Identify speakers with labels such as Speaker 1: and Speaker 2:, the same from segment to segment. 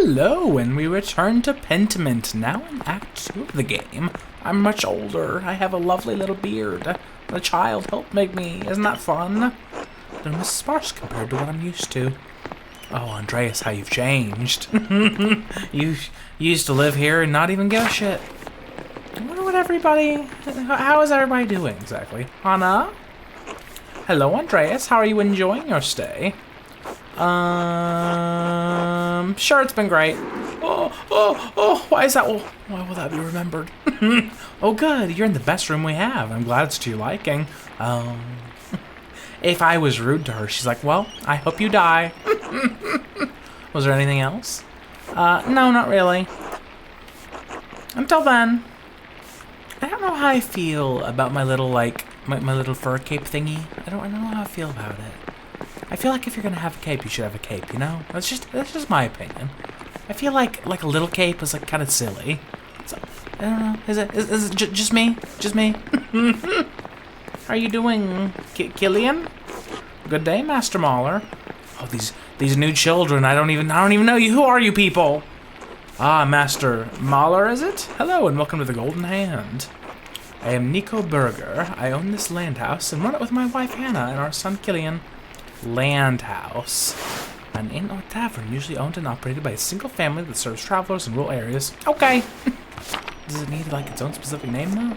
Speaker 1: Hello, and we return to Pentiment, now in Act 2 of the game. I'm much older, I have a lovely little beard. The child helped make me, isn't that fun? But I'm sparse compared to what I'm used to. Oh, Andreas, how you've changed. You used to live here and not even give a shit. I wonder what how is everybody doing exactly? Hannah? Hello, Andreas, how are you enjoying your stay? Sure, it's been great. Oh, why is that? Why will that be remembered? Oh, good, you're in the best room we have. I'm glad it's to your liking. If I was rude to her, she's like, well, I hope you die. Was there anything else? No, not really. Until then, I don't know how I feel about my little, my little fur cape thingy. I don't know how I feel about it. I feel like if you're gonna have a cape, you should have a cape, you know? That's just my opinion. I feel like a little cape is kind of silly. So, I don't know. Is it just me? Just me? How are you doing, Killian? Good day, Master Maler. Oh, these new children. I don't even know you. Who are you people? Ah, Master Maler, is it? Hello, and welcome to the Golden Hand. I am Nico Berger. I own this land house and run it with my wife Hannah and our son Killian. Land house. An inn or tavern usually owned and operated by a single family that serves travelers in rural areas. Okay. Does it need its own specific name though?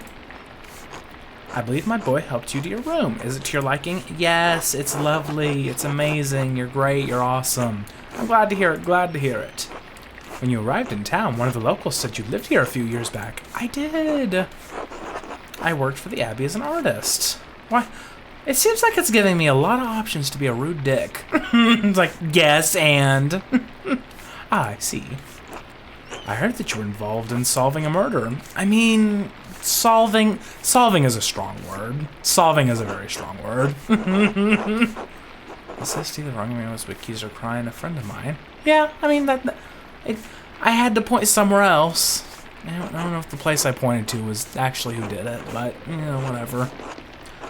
Speaker 1: I believe my boy helped you to your room. Is it to your liking? Yes, it's lovely. It's amazing. You're great. You're awesome. I'm glad to hear it. Glad to hear it. When you arrived in town, one of the locals said you lived here a few years back. I did. I worked for the abbey as an artist. Why? It seems like it's giving me a lot of options to be a rude dick. It's like, yes, and... I see. I heard that you were involved in solving a murder. I mean, solving is a strong word. Solving is a very strong word. Assist either wrong me was wikis or crying a friend of mine. Yeah, I mean, I had to point somewhere else. I don't know if the place I pointed to was actually who did it, but, whatever.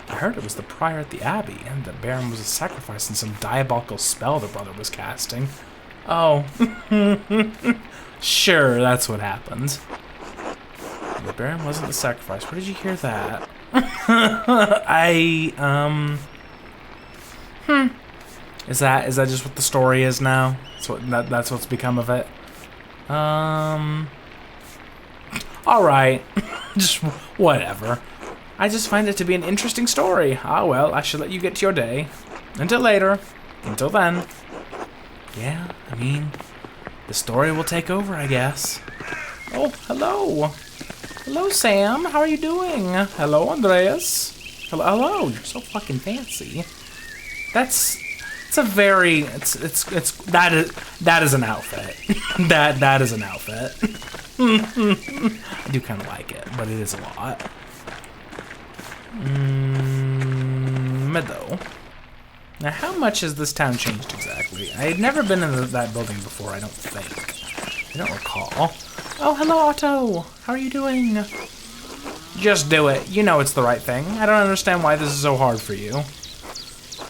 Speaker 1: I heard it was the prior at the abbey, and that Baron was a sacrifice in some diabolical spell the brother was casting. Oh. Sure, that's what happened. The Baron wasn't the sacrifice. Where did you hear that? Is that just what the story is now? That's what's become of it? Alright. Just whatever. I just find it to be an interesting story. Ah, well, I should let you get to your day. Until later. Until then. Yeah, I mean, the story will take over, I guess. Oh, hello. Hello, Sam. How are you doing? Hello, Andreas. Hello. You're so fucking fancy. That is an outfit. that is an outfit. I do kind of like it, but it is a lot. Meadow. Now, how much has this town changed exactly? I had never been in that building before, I don't think. I don't recall. Oh, hello, Otto. How are you doing? Just do it. You know it's the right thing. I don't understand why this is so hard for you.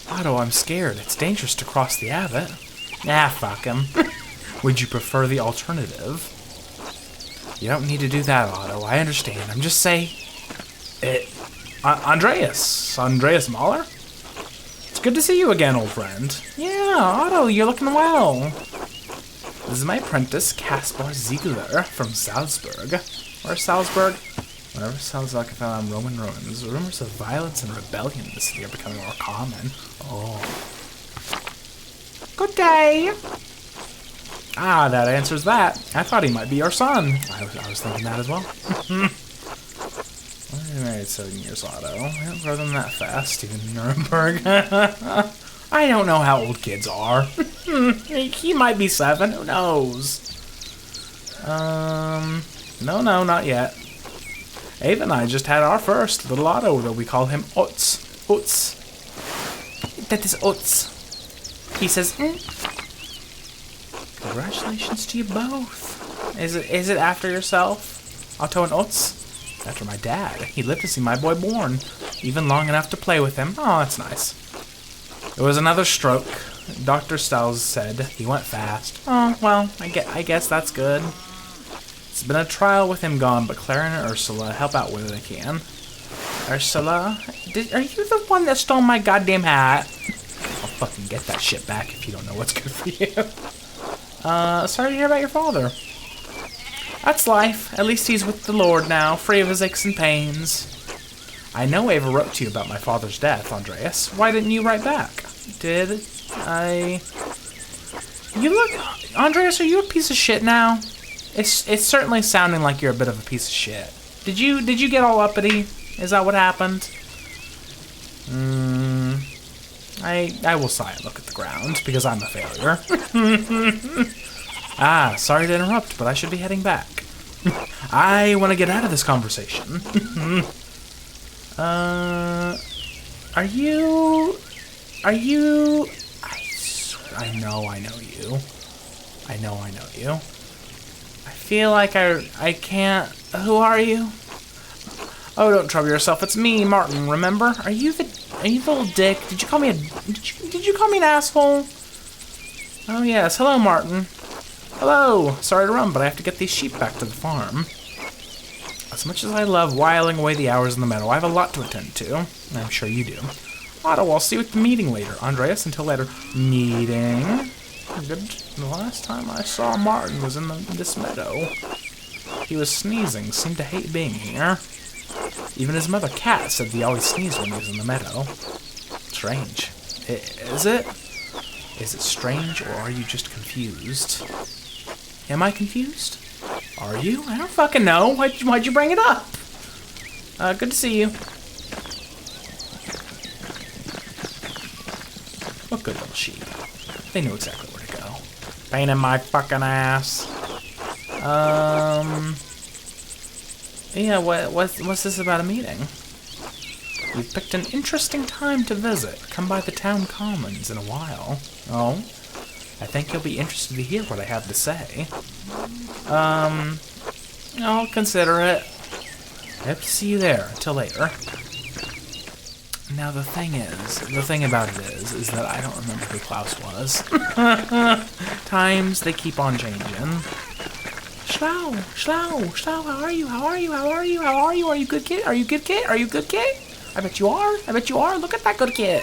Speaker 1: Otto, I'm scared. It's dangerous to cross the abbot. Nah, fuck him. Would you prefer the alternative? You don't need to do that, Otto. I understand. I'm just saying... Andreas Maler? It's good to see you again, old friend. Yeah, Otto, you're looking well. This is my apprentice, Caspar Ziegler, from Salzburg. Where's Salzburg? Whenever sounds like I found on Roman ruins, rumors of violence and rebellion in the city are becoming more common. Oh. Good day. Ah, that answers that. I thought he might be your son. I was thinking that as well. I married 7 years, Otto. I don't grow them that fast, even in Nuremberg. I don't know how old kids are. He might be 7. Who knows? No, not yet. Ava and I just had our first little Otto, though we call him Utz. Utz. That is Utz. He says, Congratulations to you both. Is it after yourself? Otto and Utz? After my dad. He lived to see my boy born. Even long enough to play with him. Oh, that's nice. It was another stroke. Dr. Styles said he went fast. Oh, well, I guess that's good. It's been a trial with him gone, but Clara and Ursula help out where they can. Ursula? Are you the one that stole my goddamn hat? I'll fucking get that shit back if you don't know what's good for you. Sorry to hear about your father. That's life. At least he's with the Lord now, free of his aches and pains. I know Ava wrote to you about my father's death, Andreas. Why didn't you write back? Did I... You look... Andreas, are you a piece of shit now? It's certainly sounding like you're a bit of a piece of shit. Did you get all uppity? Is that what happened? I will sigh and look at the ground, because I'm a failure. Sorry to interrupt, but I should be heading back. I want to get out of this conversation. Are you... I know you. I know you. I feel like I can't... Who are you? Oh, don't trouble yourself. It's me, Martin, remember? Are you the little dick? Did you call me Did you call me an asshole? Oh, yes. Hello, Martin. Hello. Sorry to run, but I have to get these sheep back to the farm. As much as I love whiling away the hours in the meadow, I have a lot to attend to. I'm sure you do. Otto, I'll see you at the meeting later. Andreas, until later. Meeting? Good. The last time I saw Martin was in this meadow. He was sneezing, seemed to hate being here. Even his mother cat said he always sneezed when he was in the meadow. Strange. Is it? Is it strange, or are you just confused? Am I confused? Are you? I don't fucking know. Why'd you bring it up? Good to see you. What good little sheep. They knew exactly where to go. Pain in my fucking ass. Yeah, what's this about a meeting? You've picked an interesting time to visit. Come by the town commons in a while. Oh? I think you'll be interested to hear what I have to say. I'll consider it. I hope to see you there. Until later. Now the thing about it is that I don't remember who Klaus was. Times, they keep on changing. Schlau, how are you? Are you good kid? Are you good kid? I bet you are. Look at that good kid.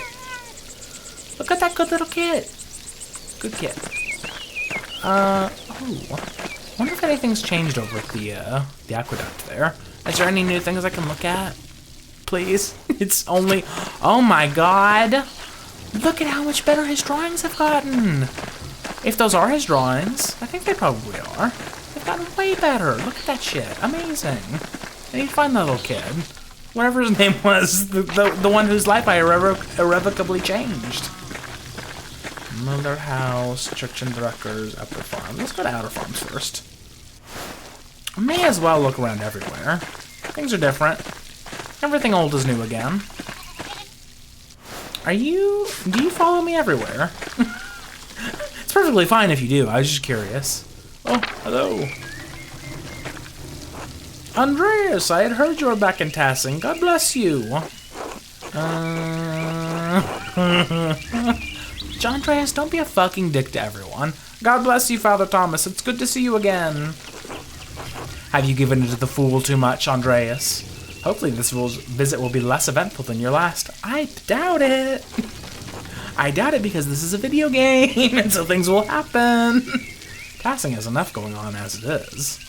Speaker 1: Look at that good little kid. Good kid. Wonder if anything's changed over at the aqueduct there. Is there any new things I can look at? Please? It's only... Oh my god! Look at how much better his drawings have gotten! If those are his drawings, I think they probably are. They've gotten way better. Look at that shit. Amazing. I need to find that little kid. Whatever his name was. The one whose life I irrevocably changed. Miller House, Church and Druckers, Upper Farm. Let's go to Outer Farms first. I may as well look around everywhere. Things are different. Everything old is new again. Do you follow me everywhere? It's perfectly fine if you do. I was just curious. Oh, hello. Andreas, I had heard you were back in Tassing. God bless you. John Andreas, don't be a fucking dick to everyone. God bless you, Father Thomas. It's good to see you again. Have you given it to the fool too much, Andreas? Hopefully this visit will be less eventful than your last. I doubt it. I doubt it because this is a video game, and so things will happen. Tassing has enough going on as it is.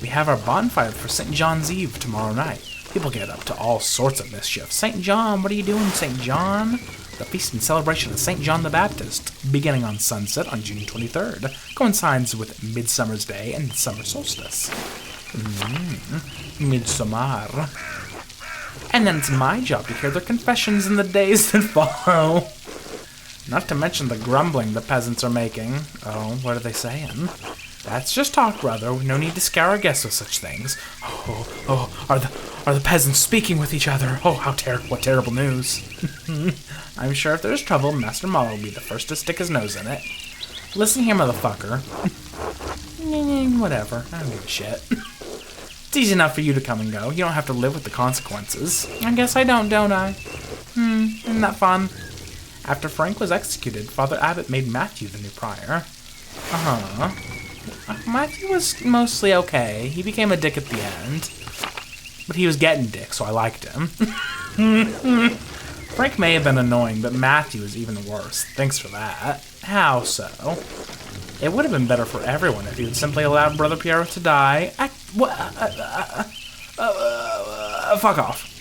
Speaker 1: We have our bonfire for St. John's Eve tomorrow night. People get up to all sorts of mischief. St. John, what are you doing, St. John? The feast and celebration of St. John the Baptist, beginning on sunset on June 23rd, coincides with Midsummer's Day and Summer Solstice. Midsummer. And then it's my job to hear their confessions in the days that follow. Not to mention the grumbling the peasants are making. Oh, what are they saying? That's just talk, brother. No need to scare our guests with such things. Are the peasants speaking with each other? Oh, what terrible news. I'm sure if there's trouble, Master Maler will be the first to stick his nose in it. Listen here, motherfucker. Whatever. I don't give a shit. It's easy enough for you to come and go. You don't have to live with the consequences. I guess I don't I? Isn't that fun? After Frank was executed, Father Abbot made Matthew the new prior. Matthew was mostly okay. He became a dick at the end. But he was getting dick, so I liked him. Frank may have been annoying, but Matthew is even worse. Thanks for that. How so? It would have been better for everyone if he would simply allowed Brother Piero to die. Fuck off.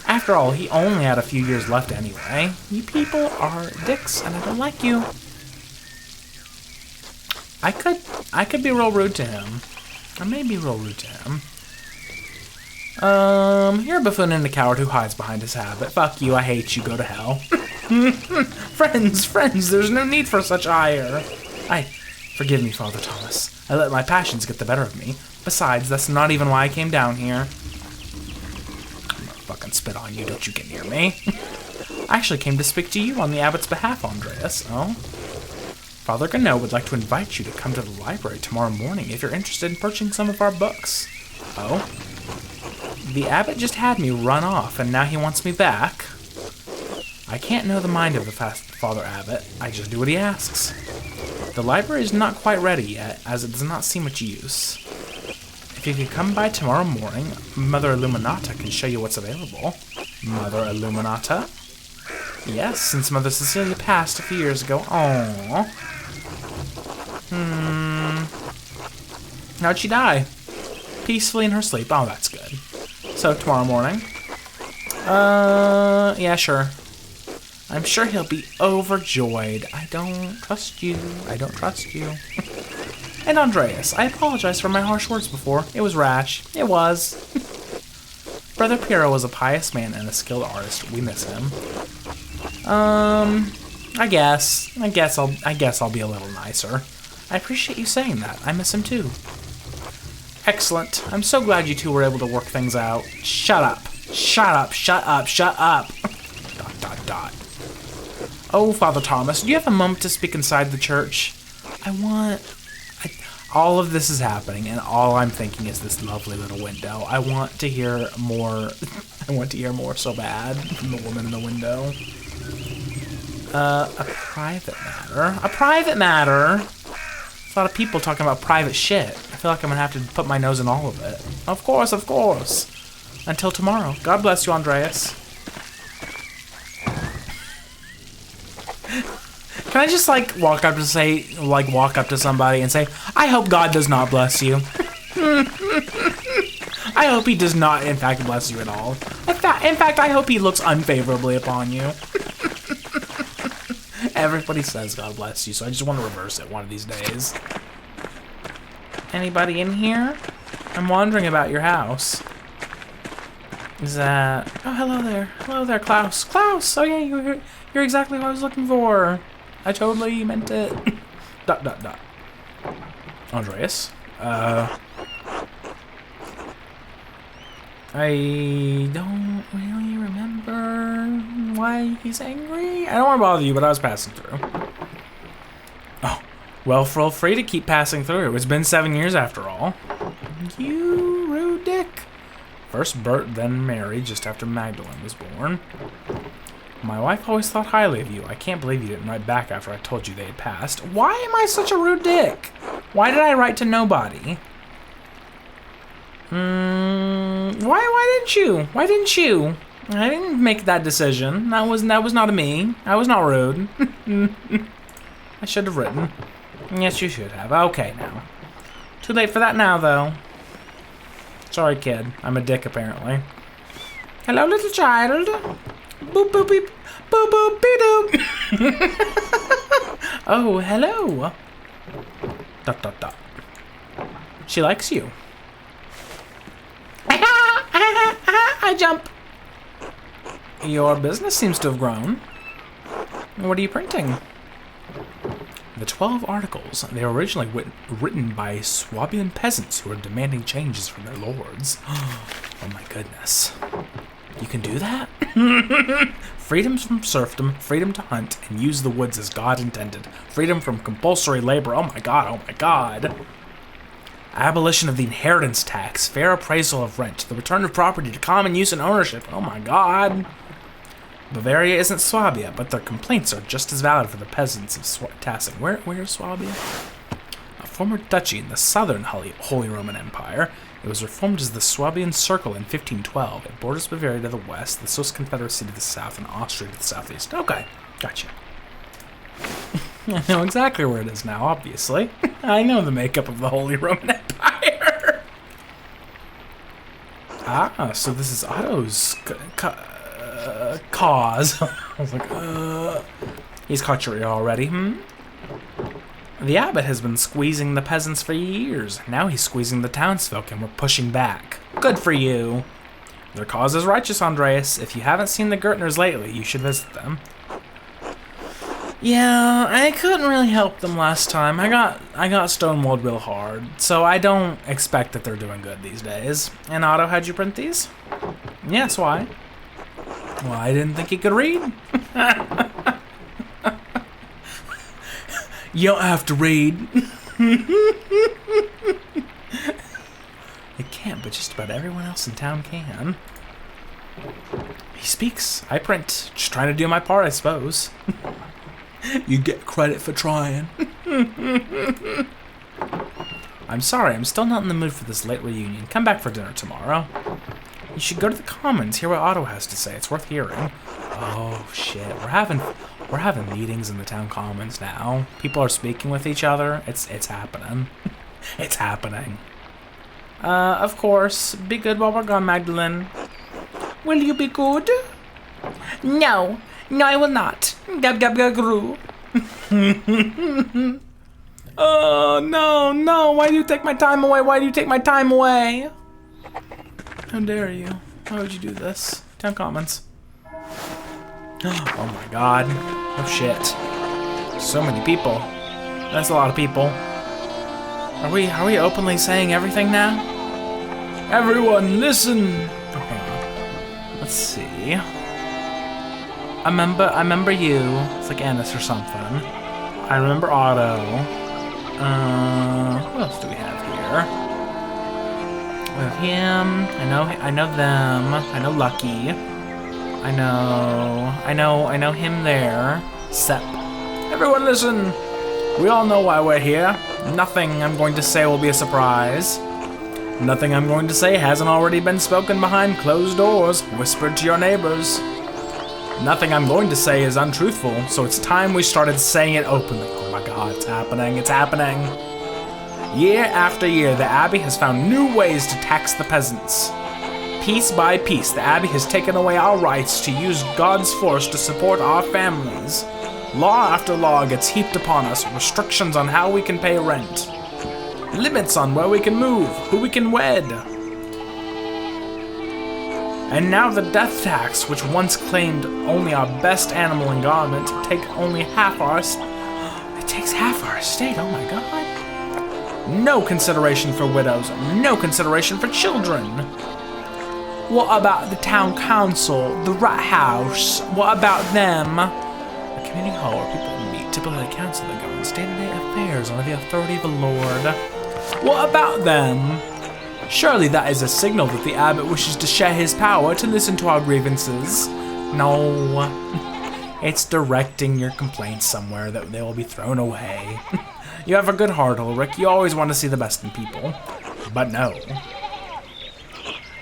Speaker 1: After all, he only had a few years left anyway. You people are dicks, and I don't like you. I could be real rude to him. I may be real rude to him. You're a buffoon and a coward who hides behind his habit. Fuck you, I hate you, go to hell. Friends, there's no need for such ire. Forgive me, Father Thomas. I let my passions get the better of me. Besides, that's not even why I came down here. I'm gonna fucking spit on you, don't you get near me. I actually came to speak to you on the abbot's behalf, Andreas. Oh? Father Gano would like to invite you to come to the library tomorrow morning if you're interested in purchasing some of our books. Oh? The abbot just had me run off, and now he wants me back. I can't know the mind of the Father Abbot. I just do what he asks. The library is not quite ready yet, as it does not see much use. If you could come by tomorrow morning, Mother Illuminata can show you what's available. Mother Illuminata? Yes, since Mother Cecilia passed a few years ago. Aww. How'd she die? Peacefully in her sleep. Oh, that's good. So, tomorrow morning? Yeah, sure. I'm sure he'll be overjoyed. I don't trust you. I don't trust you. And Andreas, I apologize for my harsh words before. It was rash. It was. Brother Piero was a pious man and a skilled artist. We miss him. I guess I'll be a little nicer. I appreciate you saying that. I miss him too. Excellent. I'm so glad you two were able to work things out. Shut up. Shut up. Shut up. Shut up. ... Oh, Father Thomas, do you have a moment to speak inside the church? All of this is happening, and all I'm thinking is this lovely little window. I want to hear more. I want to hear more so bad from the woman in the window. A private matter? A private matter? There's a lot of people talking about private shit. I feel like I'm gonna have to put my nose in all of it. Of course, of course. Until tomorrow. God bless you, Andreas. Can I just walk up to somebody and say, I hope God does not bless you. I hope he does not, in fact, bless you at all. In fact, I hope he looks unfavorably upon you. Everybody says God bless you, so I just want to reverse it one of these days. Anybody in here? I'm wondering about your house. Is that... Oh, hello there. Hello there, Klaus. Klaus! Oh, yeah, you're exactly what I was looking for. I totally meant it. ... Andreas? I don't really remember why he's angry. I don't want to bother you, but I was passing through. Oh, well, feel free to keep passing through. It's been 7 years after all. You rude dick. First Bert, then Mary, just after Magdalene was born. My wife always thought highly of you. I can't believe you didn't write back after I told you they had passed. Why am I such a rude dick? Why did I write to nobody? Why didn't you? Why didn't you? I didn't make that decision. That was not me. I was not rude. I should have written. Yes, you should have. Okay, now. Too late for that now, though. Sorry, kid. I'm a dick, apparently. Hello, little child. Boop, boop, beep. Boop, boop, beep, doop. Oh, hello. ... She likes you. I jump. Your business seems to have grown. What are you printing? The 12 articles. They were originally written by Swabian peasants who were demanding changes from their lords. Oh my goodness. You can do that? Freedom from serfdom, freedom to hunt, and use the woods as God intended. Freedom from compulsory labor. Oh my god, oh my god. Abolition of the inheritance tax, fair appraisal of rent, the return of property to common use and ownership. Oh my god. Bavaria isn't Swabia, but their complaints are just as valid for the peasants of Tassing. Where is Swabia? A former duchy in the southern Holy Roman Empire. It was reformed as the Swabian Circle in 1512. It borders Bavaria to the west, the Swiss Confederacy to the south, and Austria to the southeast. Okay, gotcha. I know exactly where it is now, obviously. I know the makeup of the Holy Roman Empire. Ah, so this is Otto's cause. I was like, he's caught your ear already, The abbot has been squeezing the peasants for years. Now he's squeezing the townsfolk, and we're pushing back. Good for you. Their cause is righteous, Andreas. If you haven't seen the Gertners lately, you should visit them. Yeah, I couldn't really help them last time. I got stonewalled real hard, so I don't expect that they're doing good these days. And Otto, how'd you print these? Yes, why? Well, I didn't think he could read. You don't have to read. It can't, but just about everyone else in town can. He speaks. I print. Just trying to do my part, I suppose. You get credit for trying. I'm sorry, I'm still not in the mood for this late reunion. Come back for dinner tomorrow. You should go to the Commons, hear what Otto has to say. It's worth hearing. Oh shit, we're having meetings in the town commons now. People are speaking with each other. It's happening. It's happening. Of course. Be good while we're gone, Magdalene. Will you be good? No. No, I will not. Gab gab gab gru. Oh, no. Why do you take my time away? Why do you take my time away? How dare you? Why would you do this? Town commons. Oh my god. Oh shit. So many people. That's a lot of people. Are we openly saying everything now? Everyone, listen! Oh, hang on. Let's see. I remember you. It's like Ennis or something. I remember Otto. Who else do we have here? We have him. I know them. I know Lucky. I know him there. Sep. Everyone listen! We all know why we're here. Nothing I'm going to say will be a surprise. Nothing I'm going to say hasn't already been spoken behind closed doors, whispered to your neighbors. Nothing I'm going to say is untruthful, so it's time we started saying it openly. Oh my god, it's happening, it's happening. Year after year, the Abbey has found new ways to tax the peasants. Piece by piece, the Abbey has taken away our rights to use God's force to support our families. Law after law gets heaped upon us, restrictions on how we can pay rent. Limits on where we can move, who we can wed. And now the death tax, which once claimed only our best animal and garment, take only half our it takes half our estate, oh my god. No consideration for widows, no consideration for children. What about the town council, the rat house? What about them? A community hall where people meet, typically a council that governs day-to-day affairs under the authority of the Lord. What about them? Surely that is a signal that the abbot wishes to share his power to listen to our grievances. No. It's directing your complaints somewhere that they will be thrown away. You have a good heart, Ulrich. You always want to see the best in people. But no.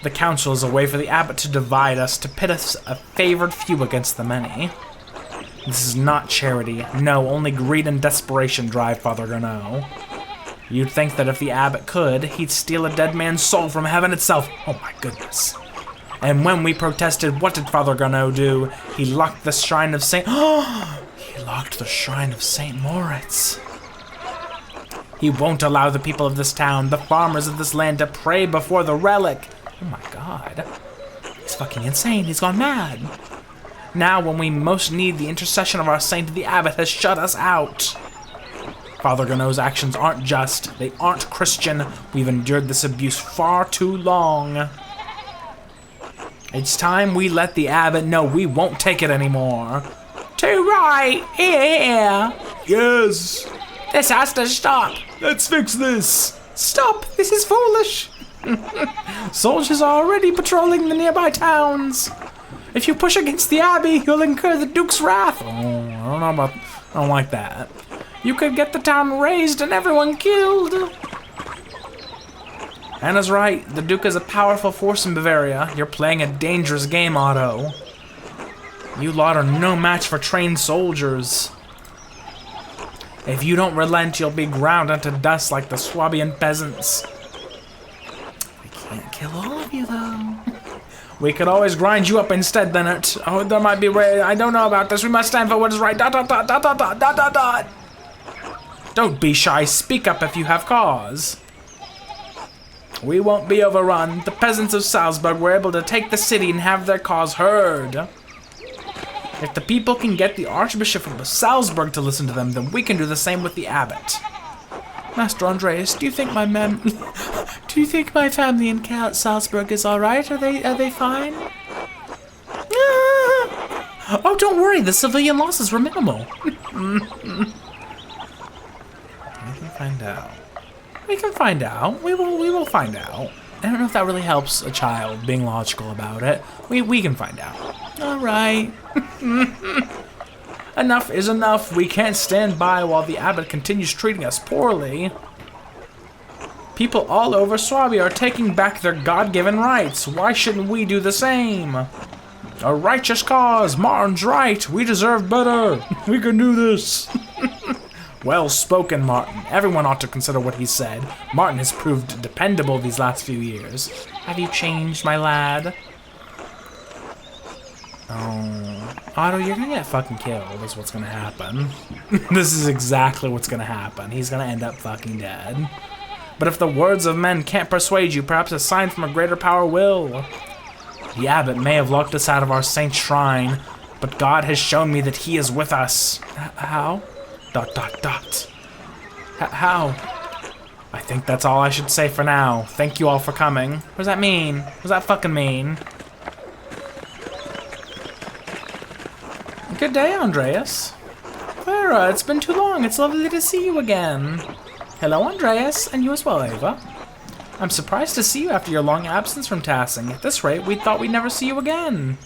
Speaker 1: The council is a way for the abbot to divide us, to pit us a favored few against the many. This is not charity. No, only greed and desperation drive Father Garneau. You'd think that if the abbot could, he'd steal a dead man's soul from heaven itself. Oh my goodness. And when we protested, what did Father Garneau do? He locked the shrine of Saint... He locked the shrine of Saint Moritz. He won't allow the people of this town, the farmers of this land, to pray before the relic. Oh my god. He's fucking insane. He's gone mad. Now, when we most need the intercession of our saint, the abbot has shut us out. Father Garneau's actions aren't just. They aren't Christian. We've endured this abuse far too long. It's time we let the abbot know we won't take it anymore. Too right. Here. Yes. This has to stop. Let's fix this. Stop. This is foolish. Soldiers are already patrolling the nearby towns. If you push against the abbey, you'll incur the Duke's wrath. Oh, I don't know about... I don't like that. You could get the town razed and everyone killed. Anna's right. The Duke is a powerful force in Bavaria. You're playing a dangerous game, Otto. You lot are no match for trained soldiers. If you don't relent, you'll be ground into dust like the Swabian peasants. We can't kill all of you, though. We could always grind you up instead, Bennett. Oh, there might be a way. I don't know about this. We must stand for what is right. ... Don't be shy. Speak up if you have cause. We won't be overrun. The peasants of Salzburg were able to take the city and have their cause heard. If the people can get the Archbishop of Salzburg to listen to them, then we can do the same with the abbot. Master Andreas, do you think my family in Salzburg is all right? Are they fine? Oh, don't worry. The civilian losses were minimal. We can find out. We can find out. We will find out. I don't know if that really helps a child being logical about it. We can find out. All right. Enough is enough. We can't stand by while the abbot continues treating us poorly. People all over Swabia are taking back their God-given rights. Why shouldn't we do the same? A righteous cause. Martin's right. We deserve better. We can do this. Well spoken, Martin. Everyone ought to consider what he said. Martin has proved dependable these last few years. Have you changed, my lad? Oh, Otto, you're gonna get fucking killed, is what's gonna happen. This is exactly what's gonna happen. He's gonna end up fucking dead. But if the words of men can't persuade you, perhaps a sign from a greater power will. The abbot may have locked us out of our saint's shrine, but God has shown me that he is with us. How? ... How? I think that's all I should say for now. Thank you all for coming. What does that mean? What does that fucking mean? Good day, Andreas. Clara, it's been too long. It's lovely to see you again. Hello, Andreas, and you as well, Ava. I'm surprised to see you after your long absence from Tassing. At this rate, we thought we'd never see you again.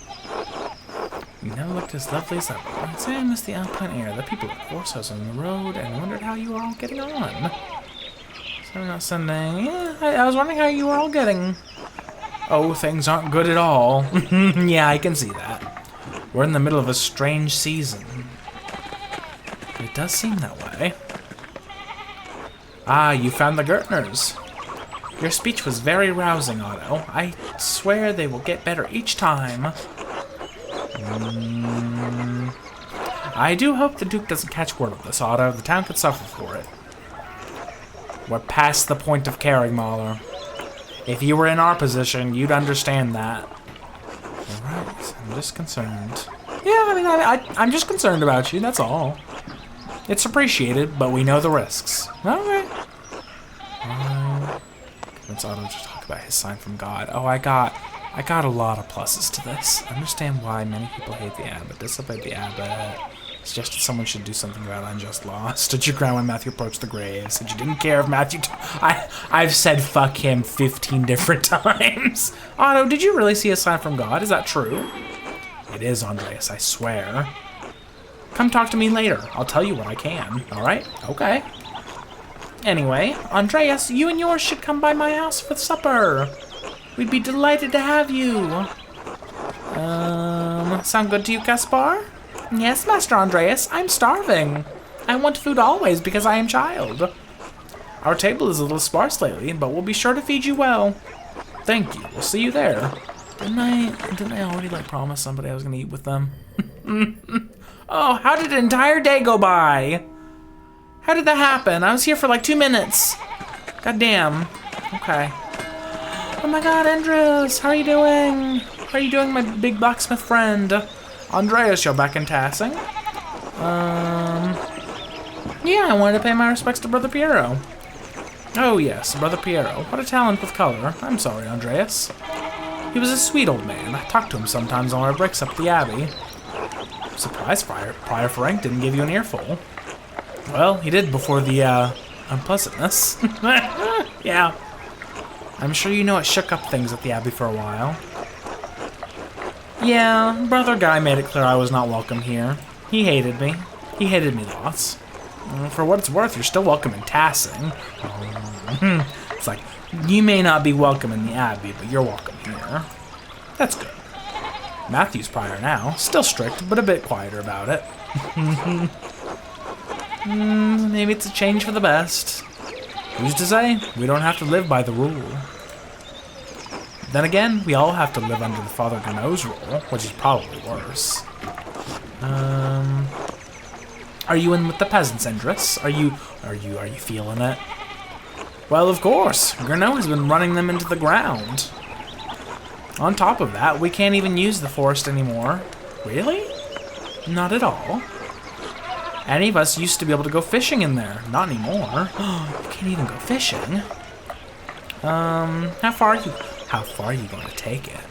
Speaker 1: You never looked as lovely as ever. I'd say I miss the alpine air, the people at Coursehouse on the road, and wondered how you were all getting on. Sorry, not Sunday. Yeah, I was wondering how you were all getting. Oh, things aren't good at all. Yeah, I can see that. We're in the middle of a strange season. It does seem that way. Ah, you found the Gertners. Your speech was very rousing, Otto. I swear they will get better each time. I do hope the Duke doesn't catch word of this, Otto. The town could suffer for it. We're past the point of caring, Maler. If you were in our position, you'd understand that. Alright, I'm just concerned. Yeah, I mean, I'm just concerned about you, that's all. It's appreciated, but we know the risks. Alright. Let's Otto just talk about his sign from God. Oh, I got a lot of pluses to this. I understand why many people hate the abbot, disobeyed the abbot, suggested someone should do something about unjust law, stood your ground when Matthew approached the grave, said you didn't care if Matthew... I've said fuck him 15 different times. Otto, did you really see a sign from God? Is that true? It is, Andreas, I swear. Come talk to me later. I'll tell you what I can, alright? Okay. Anyway, Andreas, you and yours should come by my house for supper. We'd be delighted to have you. Sound good to you, Gaspar? Yes, Master Andreas, I'm starving. I want food always because I am child. Our table is a little sparse lately, but we'll be sure to feed you well. Thank you, we'll see you there. Didn't I already, promise somebody I was gonna eat with them? Oh, how did an entire day go by? How did that happen? I was here for 2 minutes. God damn. Okay. Oh my god, Andreas, how are you doing? How are you doing, my big blacksmith friend? Andreas, you're back in Tassing? Yeah, I wanted to pay my respects to Brother Piero. Oh yes, Brother Piero. What a talent with color. I'm sorry, Andreas. He was a sweet old man. I talk to him sometimes on our breaks up the Abbey. I'm surprised Prior Frank didn't give you an earful. Well, he did before the, unpleasantness. Yeah. I'm sure you know it shook up things at the Abbey for a while. Yeah, Brother Guy made it clear I was not welcome here. He hated me. He hated me lots. For what it's worth, you're still welcome in Tassing. It's like, you may not be welcome in the Abbey, but you're welcome here. That's good. Matthew's prior now. Still strict, but a bit quieter about it. Maybe it's a change for the best. Who's to say? We don't have to live by the rule. Then again, we all have to live under the Father Gano's rule, which is probably worse. Are you in with the peasants, Andreas? Are you feeling it? Well, of course. Gano has been running them into the ground. On top of that, we can't even use the forest anymore. Really? Not at all. Any of us used to be able to go fishing in there. Not anymore. You can't even go fishing. How far are you going to take it?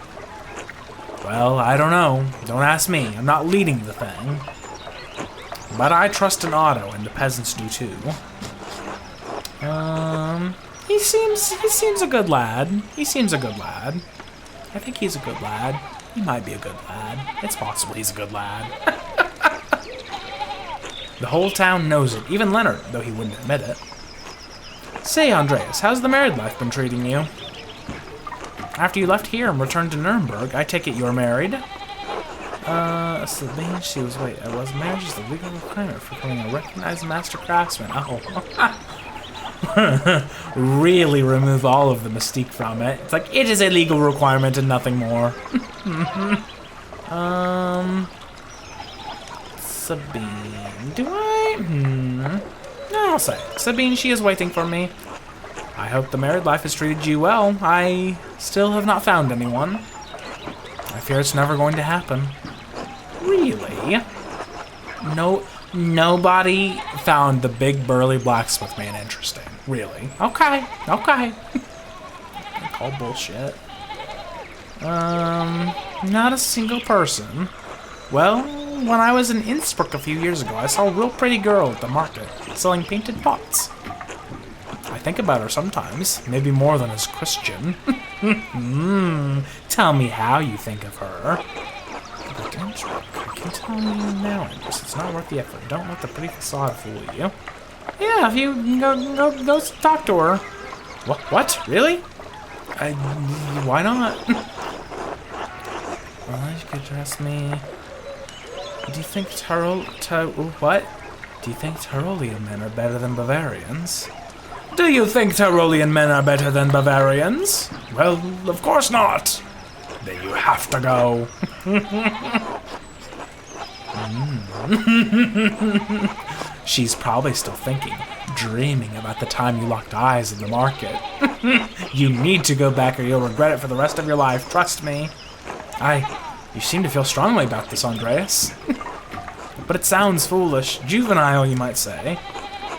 Speaker 1: Well, I don't know. Don't ask me. I'm not leading the thing. But I trust in Otto, and the peasants do too. He seems a good lad. He seems a good lad. I think he's a good lad. He might be a good lad. It's possible he's a good lad. The whole town knows it, even Leonard, though he wouldn't admit it. Say, Andreas, how's the married life been treating you? After you left here and returned to Nuremberg, I take it you were married? Sabine, she was, was marriage is the legal requirement for becoming a recognized master craftsman. Oh. Really remove all of the mystique from it. It's like, it is a legal requirement and nothing more. Sabine, do I? No, I'll say it. Sabine, she is waiting for me. I hope the married life has treated you well. I still have not found anyone. I fear it's never going to happen. Really? No, nobody found the big burly blacksmith man interesting. Really? Okay. Call bullshit. Not a single person. Well, when I was in Innsbruck a few years ago, I saw a real pretty girl at the market selling painted pots. I think about her sometimes, maybe more than as Christian. Tell me how you think of her. But Innsbruck, I can tell you now, Andreas, it's not worth the effort. Don't let the pretty facade fool you. Yeah, if you go talk to her. What? Really? Why not? Well, you could dress me. Do you think Do you think Tyrolean men are better than Bavarians? Do you think Tyrolean men are better than Bavarians? Well, of course not. Then you have to go. She's probably still thinking, dreaming about the time you locked eyes in the market. You need to go back or you'll regret it for the rest of your life, trust me. You seem to feel strongly about this, Andreas. But it sounds foolish, juvenile, you might say.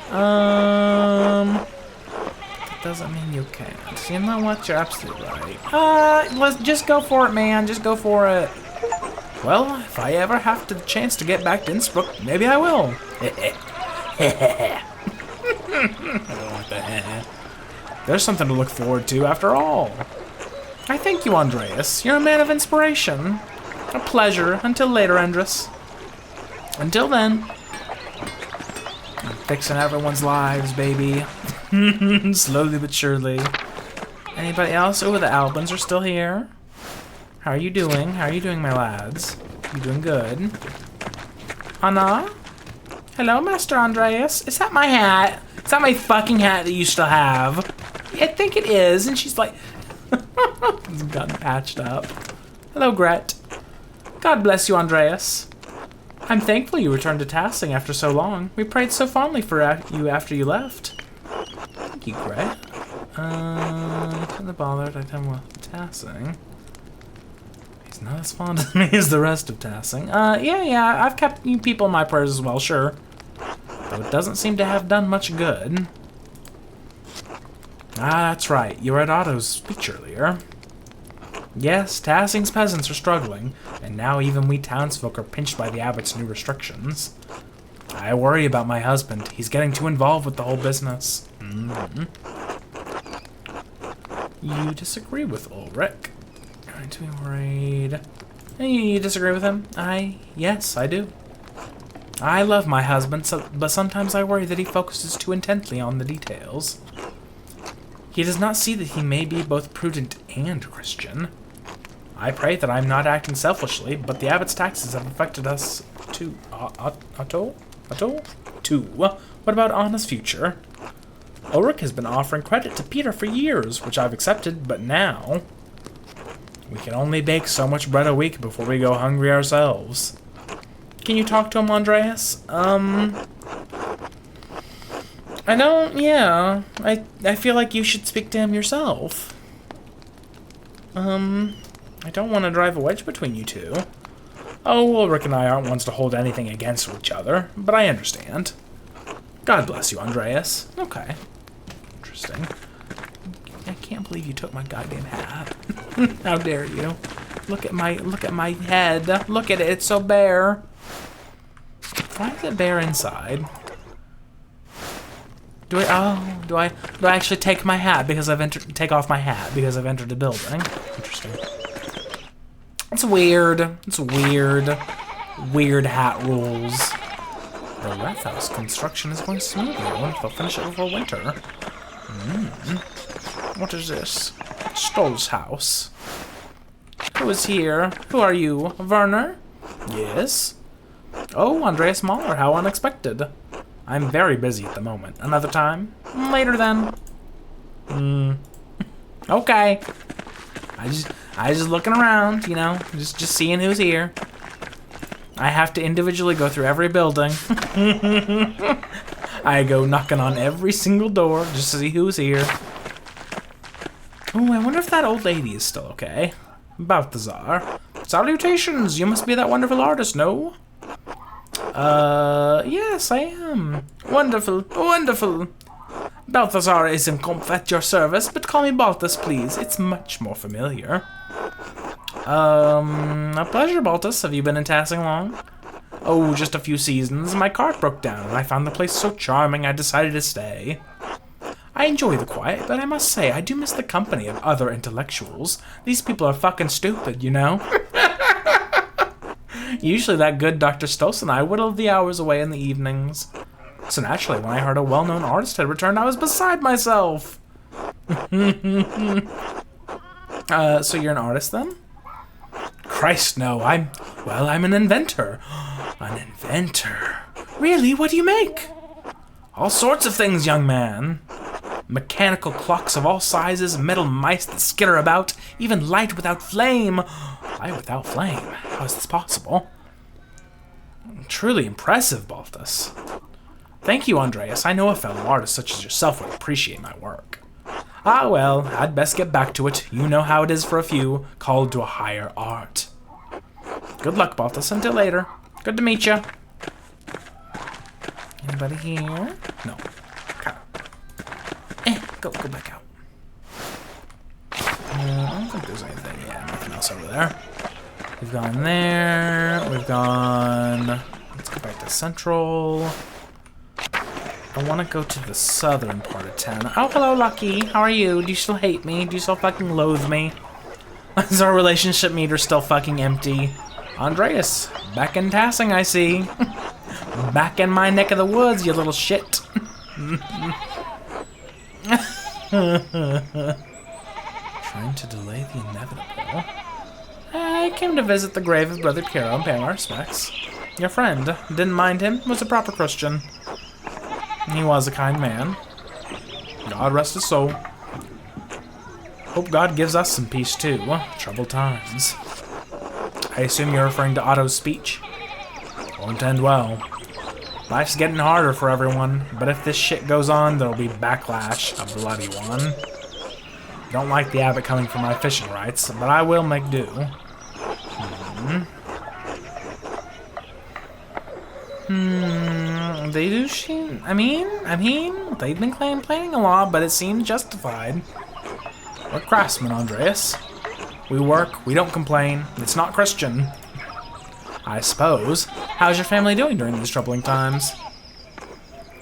Speaker 1: That doesn't mean you can't. You know what? You're absolutely right. Let's just go for it, man. Just go for it. Well, if I ever have the chance to get back to Innsbruck, maybe I will. What the heck? There's something to look forward to, after all. I thank you, Andreas. You're a man of inspiration. A pleasure. Until later, Andreas. Until then. I'm fixing everyone's lives, baby. Slowly but surely. Anybody else? Oh, the Albans are still here. How are you doing? How are you doing, my lads? You doing good? Anna? Hello, Master Andreas. Is that my hat? Is that my fucking hat that you still have? I think it is. And she's like... It's gotten patched up. Hello, Gret. God bless you, Andreas. I'm thankful you returned to Tassing after so long. We prayed so fondly for you after you left. Thank you, Gret. Kind of bothered. I tell him well, Tassing. He's not as fond of me as the rest of Tassing. Yeah, I've kept you people in my prayers as well, sure. Though it doesn't seem to have done much good. Ah, that's right. You were at Otto's speech earlier. Yes, Tassing's peasants are struggling, and now even we townsfolk are pinched by the abbot's new restrictions. I worry about my husband. He's getting too involved with the whole business. You disagree with Ulrich. Going to be worried. You disagree with him? Yes, I do. I love my husband, but sometimes I worry that he focuses too intently on the details. He does not see that he may be both prudent and Christian. I pray that I'm not acting selfishly, but the abbot's taxes have affected us too. Too. What about Anna's future? Ulrich has been offering credit to Peter for years, which I've accepted, but now we can only bake so much bread a week before we go hungry ourselves. Can you talk to him, Andreas? I don't, yeah. I feel like you should speak to him yourself. I don't want to drive a wedge between you two. Oh, Ulrich and I aren't ones to hold anything against each other, but I understand. God bless you, Andreas. Okay. Interesting. I can't believe you took my goddamn hat. How dare you? Look at my head. Look at it. It's so bare. Why is it bare inside? Do I actually take my hat because take off my hat because I've entered the building? Interesting. It's weird. It's weird. Weird hat rules. The Wrath House construction is going smoothly. I wonder if they'll finish it before winter. What is this? Stoll's house. Who is here? Who are you? Werner? Yes. Oh, Andreas Maler, how unexpected. I'm very busy at the moment. Another time? Later then. Okay. I just looking around, you know, just seeing who's here. I have to individually go through every building. I go knocking on every single door just to see who's here. Oh, I wonder if that old lady is still okay. Balthazar. Salutations, you must be that wonderful artist, no? Yes, I am. Wonderful, wonderful. Balthazar is at your service, but call me Balthus, please. It's much more familiar. A pleasure, Balthus. Have you been in Tassing long? Oh, just a few seasons. My cart broke down, and I found the place so charming I decided to stay. I enjoy the quiet, but I must say, I do miss the company of other intellectuals. These people are fucking stupid, you know? Usually that good Dr. Stolz and I whittled the hours away in the evenings. So naturally, when I heard a well-known artist had returned, I was beside myself. So you're an artist then? Christ, no. I'm an inventor. An inventor? Really? What do you make? All sorts of things, young man. Mechanical clocks of all sizes, metal mice that skitter about, even light without flame. Light without flame? How is this possible? Truly impressive, Balthus. Thank you, Andreas. I know a fellow artist such as yourself would appreciate my work. Ah, well, I'd best get back to it. You know how it is for a few, called to a higher art. Good luck, Balthus. Until later. Good to meet you. Anybody here? No. Go back out. I don't think there's anything. Yeah, nothing else over there. We've gone there. We've gone... Let's go back to Central. I want to go to the southern part of town. Oh, hello, Lucky. How are you? Do you still hate me? Do you still fucking loathe me? Is our relationship meter still fucking empty? Andreas, back in Tassing, I see. Back in my neck of the woods, you little shit. Trying to delay the inevitable. I came to visit the grave of Brother Piero and pay my respects. Your friend, didn't mind him, was a proper Christian. He was a kind man. God rest his soul. Hope God gives us some peace too. Troubled times. I assume you're referring to Otto's speech? Won't end well. Life's getting harder for everyone, but if this shit goes on, there'll be backlash, a bloody one. Don't like the abbot coming for my fishing rights, but I will make do. They do I mean, they've been complaining a lot, but it seems justified. We're craftsmen, Andreas. We work, we don't complain. It's not Christian. I suppose. How's your family doing during these troubling times?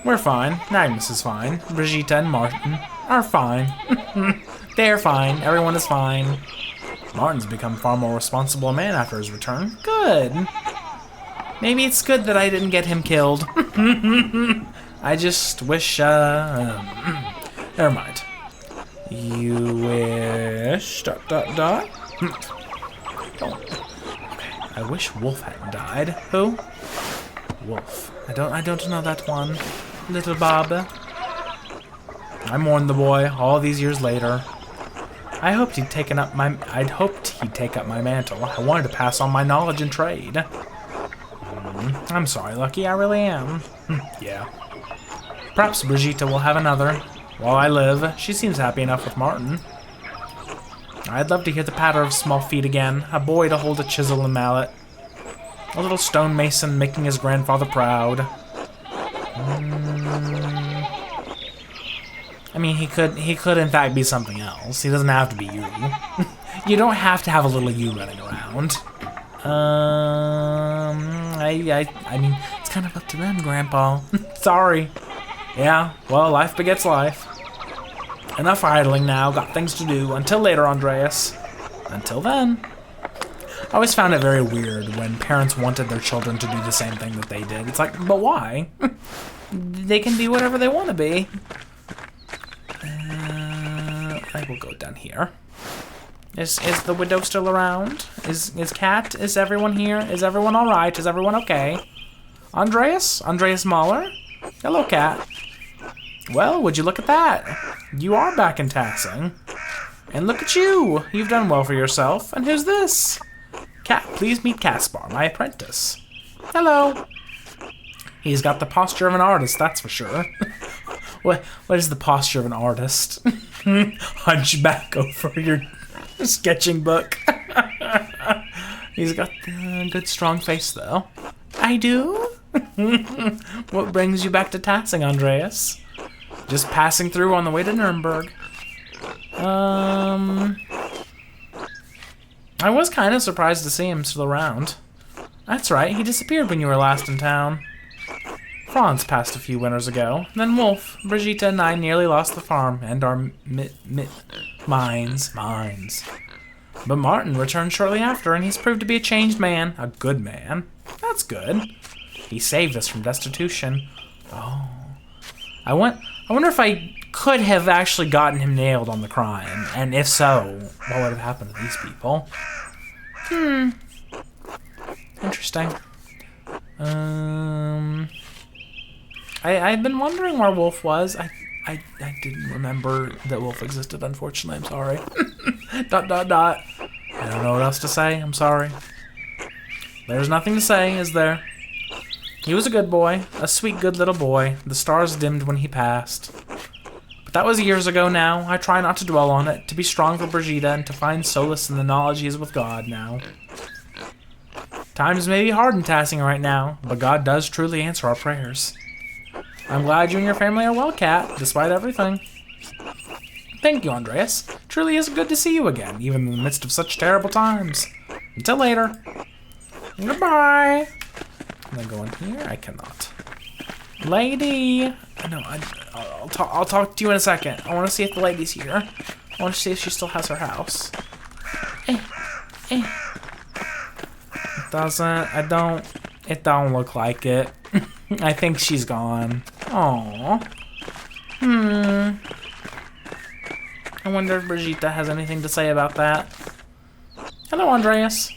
Speaker 1: We're fine. Agnes is fine. Brigitte and Martin are fine. They're fine. Everyone is fine. Martin's become far more responsible man after his return. Good. Maybe it's good that I didn't get him killed. I just wish, never mind. You wish, ... Don't. Okay, I wish Wolf hadn't died. Who? Wolf. I don't know that one. Little Bob. I mourned the boy all these years later. I'd hoped he'd take up my mantle. I wanted to pass on my knowledge and trade. I'm sorry, Lucky, I really am. Yeah. Perhaps Brigitte will have another. While I live, she seems happy enough with Martin. I'd love to hear the patter of small feet again, a boy to hold a chisel and mallet. A little stonemason making his grandfather proud. I mean, he could in fact be something else. He doesn't have to be you. You don't have to have a little you running around. I mean, it's kind of up to them, Grandpa. Sorry. Yeah, well, life begets life. Enough idling now, got things to do. Until later, Andreas. Until then. I always found it very weird when parents wanted their children to do the same thing that they did. It's like, but why? They can be whatever they want to be. I will go down here. Is the widow still around? Is Cat? Is everyone here? Is everyone all right? Is everyone okay? Andreas? Andreas Maler? Hello, Cat. Well, would you look at that? You are back in Tassing. And look at you. You've done well for yourself. And who's this? Cat, please meet Caspar, my apprentice. Hello. He's got the posture of an artist, that's for sure. What is the posture of an artist? Hunchback over your sketching book. He's got a good strong face, though. I do? What brings you back to Tassing, Andreas? Just passing through on the way to Nuremberg. I was kind of surprised to see him still around. That's right, he disappeared when you were last in town. Franz passed a few winters ago. Then Wolf, Brigitte, and I nearly lost the farm and our mines. But Martin returned shortly after, and he's proved to be a changed man. A good man. That's good. He saved us from destitution. Oh. I wonder if I could have actually gotten him nailed on the crime. And if so, what would have happened to these people? Interesting. I've been wondering where Wolf was. I didn't remember that Wolf existed, unfortunately. I'm sorry. ... I don't know what else to say. I'm sorry. There's nothing to say, is there? He was a good boy. A sweet, good little boy. The stars dimmed when he passed. But that was years ago now. I try not to dwell on it, to be strong for Brigitte, and to find solace in the knowledge he is with God now. Times may be hard in Tassing right now, but God does truly answer our prayers. I'm glad you and your family are well, Cat, despite everything. Thank you, Andreas. Truly is good to see you again, even in the midst of such terrible times. Until later. Goodbye. Can I go in here? I cannot. Lady. No, I'll talk to you in a second. I want to see if the lady's here. I want to see if she still has her house. It doesn't. It don't look like it. I think she's gone. Aww. I wonder if Brigitte has anything to say about that. Hello, Andreas.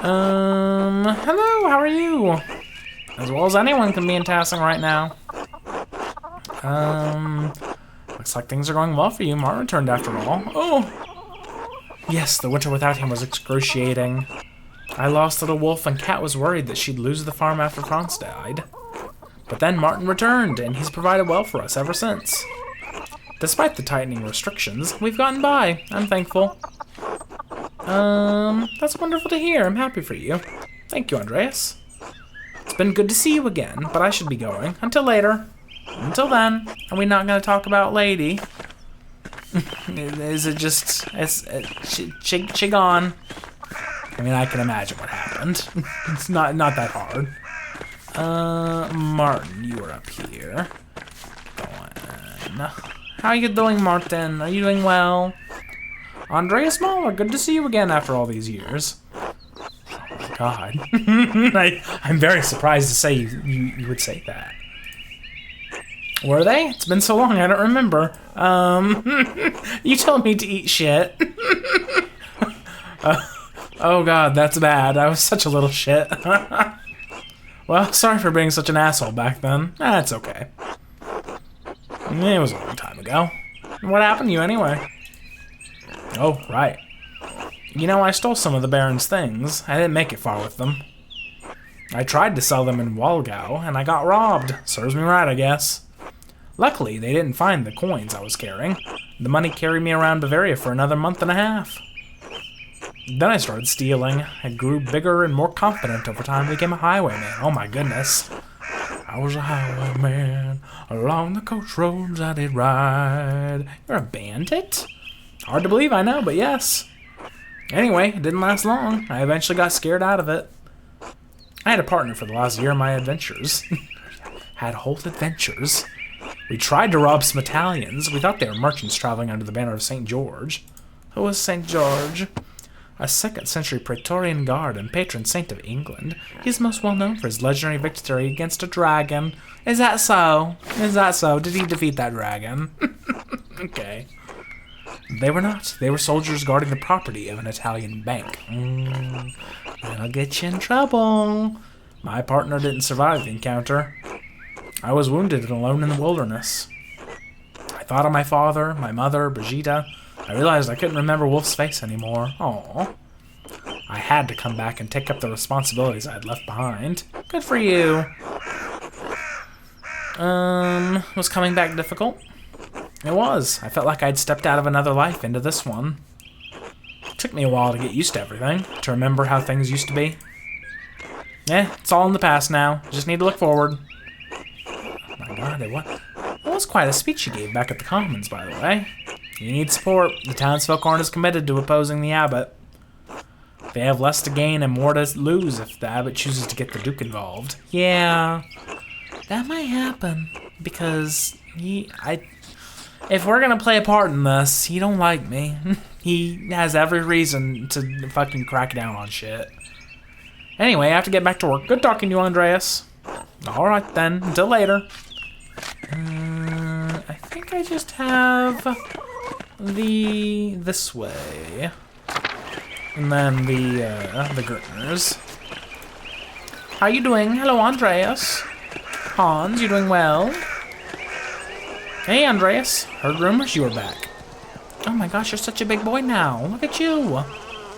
Speaker 1: Hello, how are you? As well as anyone can be in Tassing right now. Looks like things are going well for you. Martin returned after all. Oh! Yes, the winter without him was excruciating. I lost little Wolf, and Cat was worried that she'd lose the farm after Franz died. But then Martin returned, and he's provided well for us ever since. Despite the tightening restrictions, we've gotten by. I'm thankful. That's wonderful to hear. I'm happy for you. Thank you, Andreas. It's been good to see you again, but I should be going. Until later. Until then, are we not going to talk about Lady? Is it just... she gone? I mean, I can imagine what happened. It's not that hard. Martin, you are up here. Go on. How are you doing, Martin? Are you doing well? Andreas Maler, good to see you again after all these years. Oh my god. I'm very surprised to say you would say that. Were they? It's been so long, I don't remember. You told me to eat shit. Oh god, that's bad. I was such a little shit. Well, sorry for being such an asshole back then. That's okay. It was a long time ago. What happened to you anyway? Oh, right. You know, I stole some of the Baron's things. I didn't make it far with them. I tried to sell them in Walgau, and I got robbed. Serves me right, I guess. Luckily, they didn't find the coins I was carrying. The money carried me around Bavaria for another month and a half. Then I started stealing. I grew bigger and more confident over time and became a highwayman. Oh my goodness. I was a highwayman. Along the coach roads I did ride. You're a bandit? Hard to believe, I know, but yes. Anyway, it didn't last long. I eventually got scared out of it. I had a partner for the last year of my adventures. Had whole adventures. We tried to rob some Italians. We thought they were merchants traveling under the banner of St. George. Who was St. George? A 2nd century Praetorian guard and patron saint of England. He's most well known for his legendary victory against a dragon. Is that so? Is that so? Did he defeat that dragon? Okay. They were not. They were soldiers guarding the property of an Italian bank. That'll get you in trouble. My partner didn't survive the encounter. I was wounded and alone in the wilderness. I thought of my father, my mother, Brigitte. I realized I couldn't remember Wolf's face anymore. Aww. I had to come back and take up the responsibilities I had left behind. Good for you. Was coming back difficult? It was. I felt like I'd stepped out of another life into this one. It took me a while to get used to everything, to remember how things used to be. It's all in the past now. Just need to look forward. Oh my god, it was quite a speech you gave back at the Commons, by the way. You need support. The townsfolk aren't as committed to opposing the abbot. They have less to gain and more to lose if the abbot chooses to get the duke involved. Yeah, that might happen because if we're gonna play a part in this, he don't like me. He has every reason to fucking crack down on shit. Anyway, I have to get back to work. Good talking to you, Andreas. Alright then, until later. I think I just have this way. And then the Gurtners. How you doing? Hello, Andreas. Hans, you doing well? Hey, Andreas. Heard rumors you were back. Oh my gosh, you're such a big boy now. Look at you.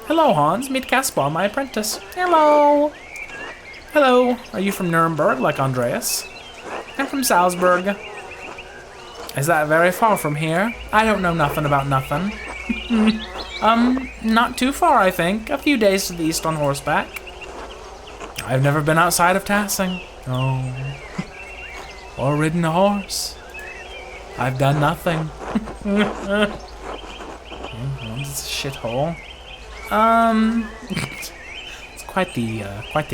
Speaker 1: Hello, Hans. Meet Caspar, my apprentice. Hello. Hello. Are you from Nuremberg, like Andreas? I'm from Salzburg. Is that very far from here? I don't know nothing about nothing. Not too far, I think. A few days to the east on horseback. I've never been outside of Tassing. Oh. Or ridden a horse. I've done nothing. It's a shithole. It's quite the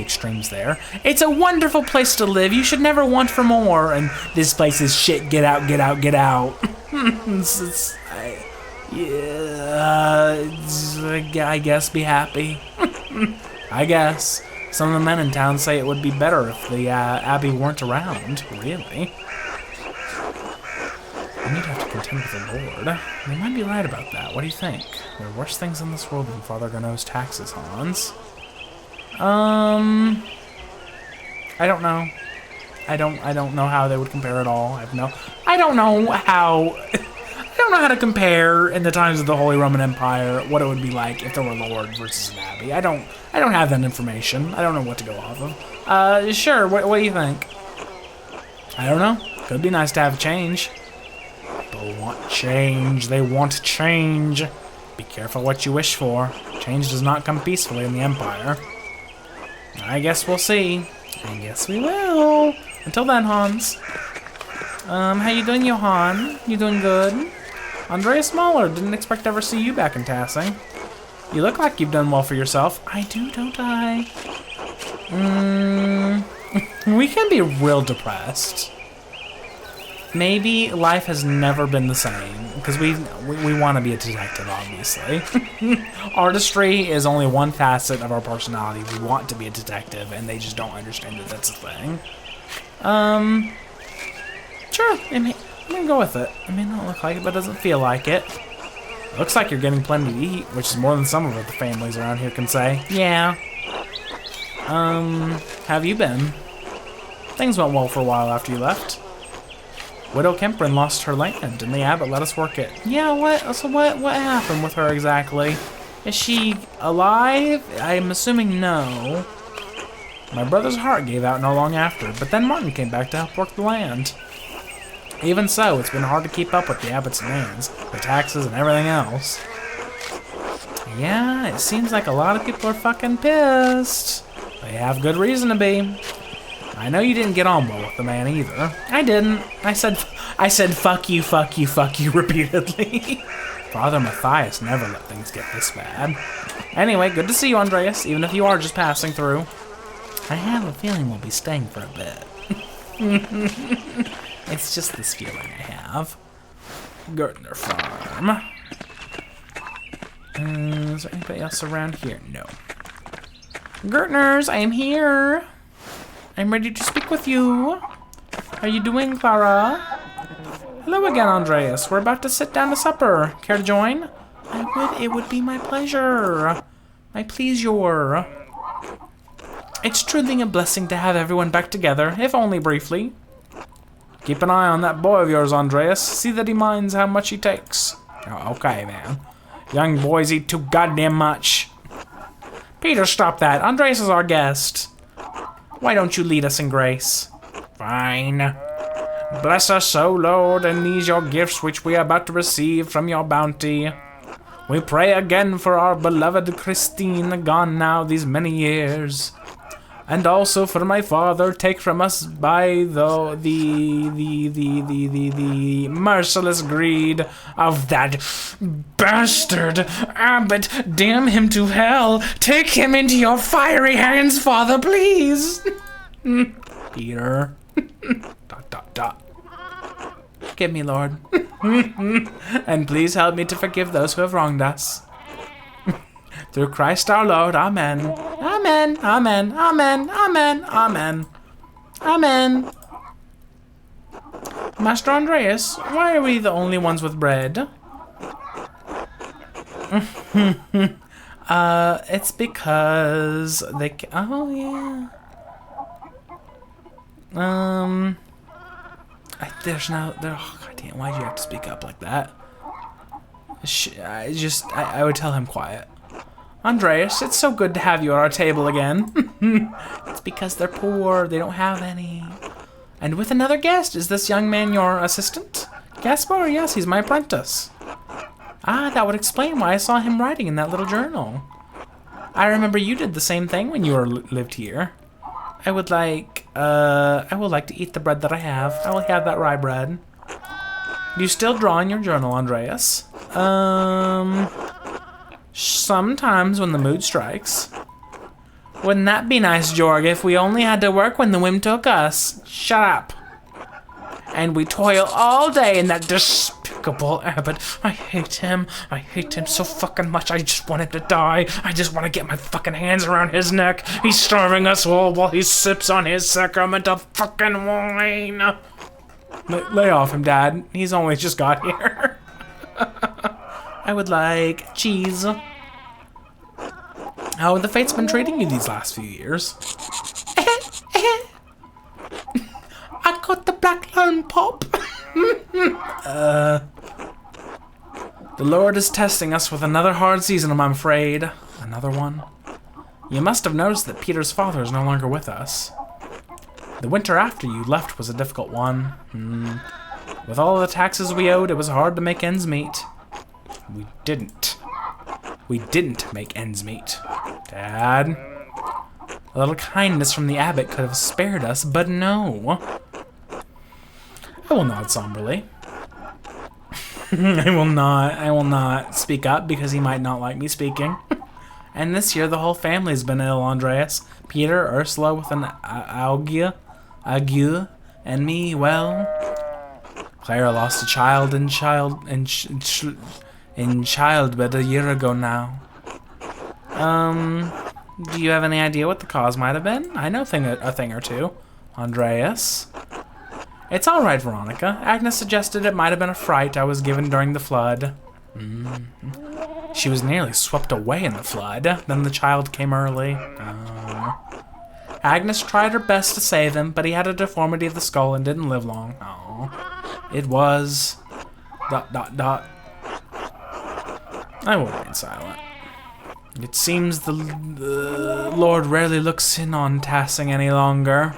Speaker 1: extremes there. It's a wonderful place to live. You should never want for more. And this place is shit. Get out, get out, get out. I guess be happy. I guess. Some of the men in town say it would be better if the abbey weren't around. Really? I need to have to contend with the Lord. They might be right about that. What do you think? There are worse things in this world than Father Garneau's taxes, Hans. I don't know. I don't know how they would compare at all. I don't know how to compare in the times of the Holy Roman Empire what it would be like if there were a lord versus an abbey. I don't have that information. I don't know what to go off of. Sure. What do you think? I don't know. Could be nice to have a change. People want change. They want change. Be careful what you wish for. Change does not come peacefully in the Empire. I guess we'll see. I guess we will. Until then, Hans. How you doing, Johann? You doing good? Andreas Maler, didn't expect to ever see you back in Tassing. You look like you've done well for yourself. I do, don't I? We can be real depressed. Maybe life has never been the same. because we want to be a detective, obviously. Artistry is only one facet of our personality. We want to be a detective, and they just don't understand that that's a thing. Sure, I'm gonna go with it. It may not look like it, but it doesn't feel like it. Looks like you're getting plenty to eat, which is more than some of the families around here can say. Yeah. How have you been? Things went well for a while after you left. Widow Kemprin lost her land, and the abbot let us work it. Yeah, what? So what happened with her exactly? Is she alive? I'm assuming no. My brother's heart gave out not long after, but then Martin came back to help work the land. Even so, it's been hard to keep up with the abbot's demands, the taxes, and everything else. Yeah, it seems like a lot of people are fucking pissed. They have good reason to be. I know you didn't get on well with the man either. I didn't. I said fuck you, fuck you, fuck you repeatedly. Father Matthias never let things get this bad. Anyway, good to see you, Andreas, even if you are just passing through. I have a feeling we'll be staying for a bit. It's just this feeling I have. Gertner Farm. Is there anybody else around here? No. Gertners, I am here. I'm ready to speak with you. How are you doing, Clara? Hello again, Andreas. We're about to sit down to supper. Care to join? I would. It would be my pleasure. My pleasure. It's truly a blessing to have everyone back together, if only briefly. Keep an eye on that boy of yours, Andreas. See that he minds how much he takes. Oh, okay, man. Young boys eat too goddamn much. Peter, stop that. Andreas is our guest. Why don't you lead us in grace? Fine. Bless us, O Lord, and these your gifts which we are about to receive from your bounty. We pray again for our beloved Christine, gone now these many years. And also for my father, take from us by the merciless greed of that bastard abbot. Damn him to hell. Take him into your fiery hands, Father, please. Peter. ... Forgive me, Lord. And please help me to forgive those who have wronged us. Through Christ our Lord, amen. Amen, amen, amen, amen, amen. Amen. Master Andreas, why are we the only ones with bread? It's because they... Oh, yeah. There's no... Oh, God damn, why'd you have to speak up like that? I would tell him quiet. Andreas, it's so good to have you at our table again. It's because they're poor, they don't have any. And with another guest, is this young man your assistant? Gaspar, yes, he's my apprentice. Ah, that would explain why I saw him writing in that little journal. I remember you did the same thing when you lived here. I would like to eat the bread that I have. I will have that rye bread. Do you still draw in your journal, Andreas? Sometimes when the mood strikes. Wouldn't that be nice, Jorg, if we only had to work when the whim took us? Shut up. And we toil all day in that despicable abbot. I hate him. I hate him so fucking much. I just want him to die. I just want to get my fucking hands around his neck. He's starving us all while he sips on his sacrament of fucking wine. Lay off him, Dad. He's only just got here. I would like cheese. How have the fates been treating you these last few years? I got the black lung pop. The Lord is testing us with another hard season, I'm afraid. Another one? You must have noticed that Peter's father is no longer with us. The winter after you left was a difficult one. With all the taxes we owed, it was hard to make ends meet. We didn't make ends meet. Dad, a little kindness from the abbot could have spared us, but no. I will nod somberly. I will not speak up because he might not like me speaking. And this year the whole family's been ill, Andreas. Peter, Ursula with an ague, and me, well... Clara lost a child in childbed a year ago now. Do you have any idea what the cause might have been? I know a thing or two. Andreas. It's all right, Veronica. Agnes suggested it might have been a fright I was given during the flood. She was nearly swept away in the flood. Then the child came early. Agnes tried her best to save him, but he had a deformity of the skull and didn't live long. It was... ... I will remain silent. It seems the Lord rarely looks in on Tassing any longer.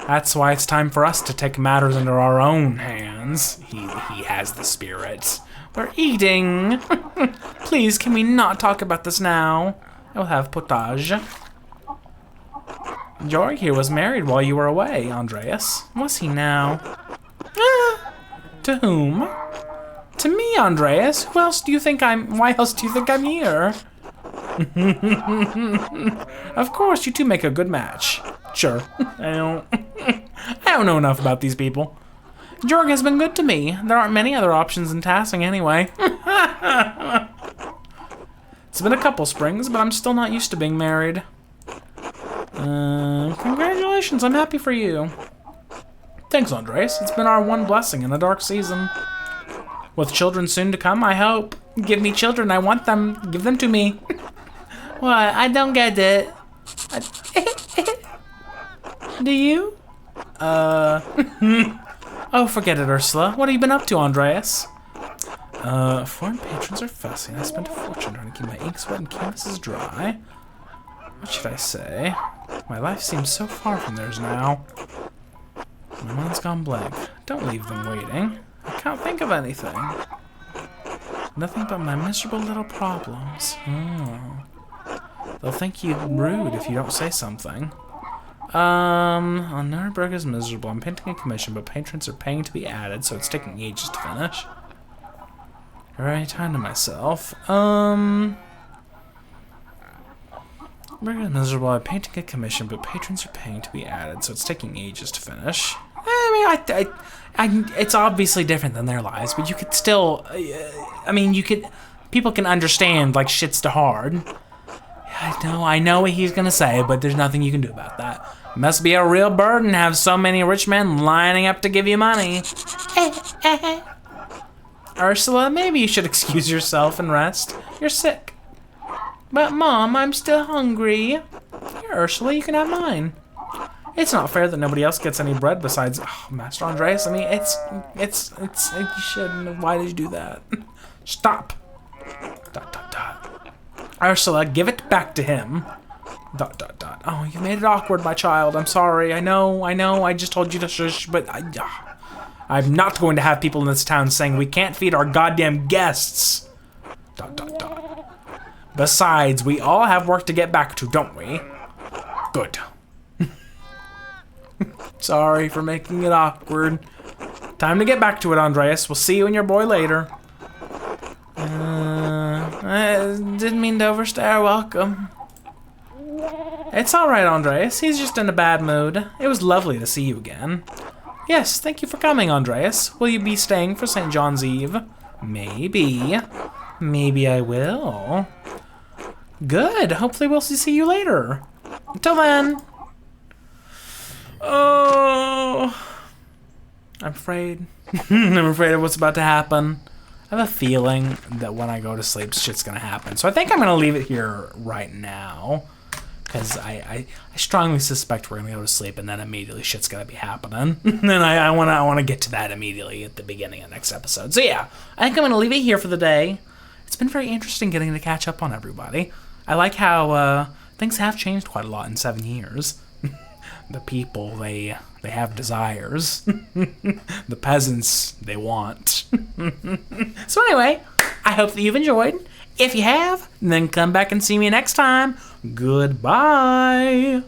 Speaker 1: That's why it's time for us to take matters into our own hands. He has the spirit. We're eating. Please, can we not talk about this now? I will have potage. Georg here was married while you were away, Andreas. Was he now? To whom? To me, Andreas. Why else do you think I'm here? Of course, you two make a good match. Sure. I don't know enough about these people. Georg has been good to me. There aren't many other options in Tassing anyway. It's been a couple springs, but I'm still not used to being married. Congratulations, I'm happy for you. Thanks, Andreas. It's been our one blessing in a dark season. With children soon to come, I hope. Give me children, I want them. Give them to me. What? I don't get it. Do you? Oh, forget it, Ursula. What have you been up to, Andreas? Foreign patrons are fussy, and I spent a fortune trying to keep my ink sweat and canvases dry. What should I say? My life seems so far from theirs now. My mind's gone blank. Don't leave them waiting. I can't think of anything. Nothing but my miserable little problems. They'll think you rude if you don't say something. Nuremberg is miserable. I'm painting a commission, but patrons are paying to be added, so it's taking ages to finish. Very time to myself. Nuremberg is miserable. I'm painting a commission, but patrons are paying to be added, so it's taking ages to finish. It's obviously different than their lives, but you could still, people can understand, like, shit's too hard. I know what he's gonna say, but there's nothing you can do about that. Must be a real burden to have so many rich men lining up to give you money. Ursula, maybe you should excuse yourself and rest. You're sick. But Mom, I'm still hungry. Here, Ursula, you can have mine. It's not fair that nobody else gets any bread besides Master Andreas. I mean, it's you shouldn't. Why did you do that? Stop. ... Ursula, give it back to him. ... Oh, you made it awkward, my child. I'm sorry. I know. I just told you to shush, but I'm not going to have people in this town saying we can't feed our goddamn guests. ... Besides, we all have work to get back to, don't we? Good. Sorry for making it awkward. Time to get back to it, Andreas. We'll see you and your boy later. I didn't mean to overstay our welcome. It's alright, Andreas. He's just in a bad mood. It was lovely to see you again. Yes, thank you for coming, Andreas. Will you be staying for St. John's Eve? Maybe. Maybe I will. Good. Hopefully we'll see you later. Until then. Oh. I'm afraid. I'm afraid of what's about to happen. I have a feeling that when I go to sleep, shit's gonna happen. So I think I'm gonna leave it here right now. Because I strongly suspect we're gonna go to sleep and then immediately shit's gonna be happening. And I wanna get to that immediately at the beginning of the next episode. So yeah, I think I'm gonna leave it here for the day. It's been very interesting getting to catch up on everybody. I like how things have changed quite a lot in 7 years. The people, they have desires. The peasants, they want. So anyway, I hope that you've enjoyed. If you have, then come back and see me next time. Goodbye.